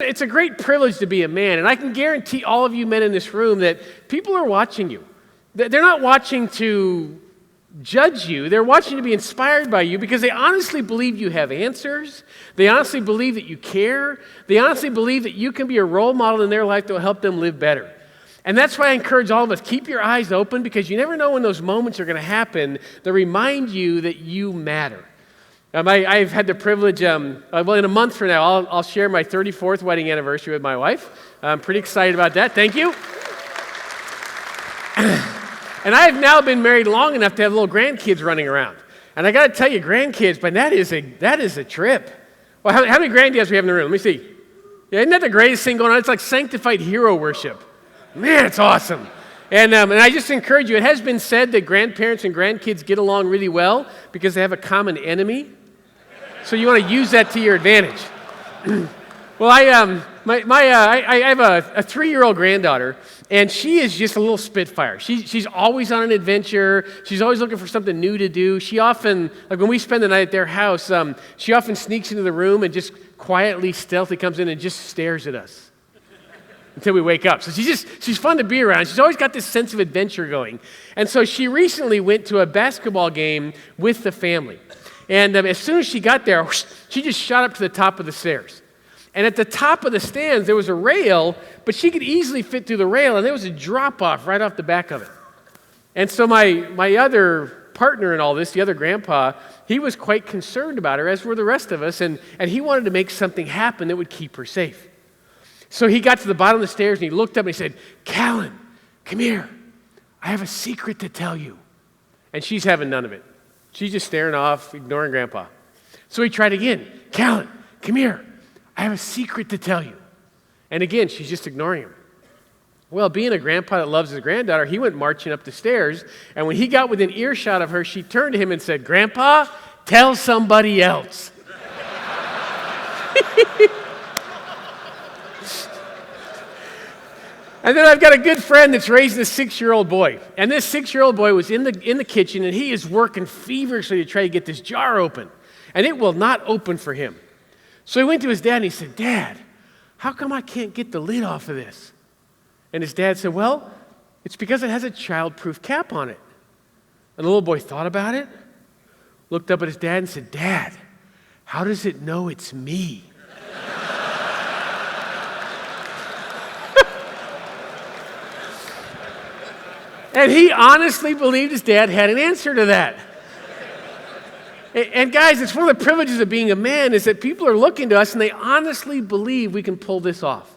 It's a great privilege to be a man, and I can guarantee all of you men in this room that people are watching you. They're not watching to judge you. They're watching to be inspired by you because they honestly believe you have answers. They honestly believe that you care. They honestly believe that you can be a role model in their life that will help them live better. And that's why I encourage all of us, keep your eyes open because you never know when those moments are going to happen that remind you that you matter. I've had the privilege, in a month from now, I'll share my 34th wedding anniversary with my wife. I'm pretty excited about that. Thank you. And I have now been married long enough to have little grandkids running around. And I got to tell you, grandkids, but that is a trip. Well, how many grandkids do we have in the room? Let me see. Yeah, isn't that the greatest thing going on? It's like sanctified hero worship. Man, it's awesome. And I just encourage you, it has been said that grandparents and grandkids get along really well because they have a common enemy. So you want to use that to your advantage. Well, I have a 3-year-old granddaughter, and she is just a little spitfire. She's always on an adventure. She's always looking for something new to do. She often, like when we spend the night at their house, she often sneaks into the room and just quietly, stealthily comes in and just stares at us until we wake up. So she's fun to be around. She's always got this sense of adventure going. And so she recently went to a basketball game with the family. And as soon as she got there, she just shot up to the top of the stairs. And at the top of the stands, there was a rail, but she could easily fit through the rail, and there was a drop-off right off the back of it. And so my other partner in all this, the other grandpa, he was quite concerned about her, as were the rest of us, and he wanted to make something happen that would keep her safe. So he got to the bottom of the stairs, and he looked up and he said, "Callan, come here. I have a secret to tell you." And she's having none of it. She's just staring off, ignoring Grandpa. So he tried again. "Callan, come here. I have a secret to tell you." And again, she's just ignoring him. Well, being a grandpa that loves his granddaughter, he went marching up the stairs. And when he got within earshot of her, she turned to him and said, "Grandpa, tell somebody else." And then I've got a good friend that's raising a 6-year-old boy. And this 6-year-old boy was in the kitchen, and he is working feverishly to try to get this jar open. And it will not open for him. So he went to his dad, and he said, "Dad, how come I can't get the lid off of this?" And his dad said, "Well, it's because it has a child-proof cap on it." And the little boy thought about it, looked up at his dad, and said, "Dad, how does it know it's me?" And he honestly believed his dad had an answer to that. And guys, it's one of the privileges of being a man is that people are looking to us and they honestly believe we can pull this off.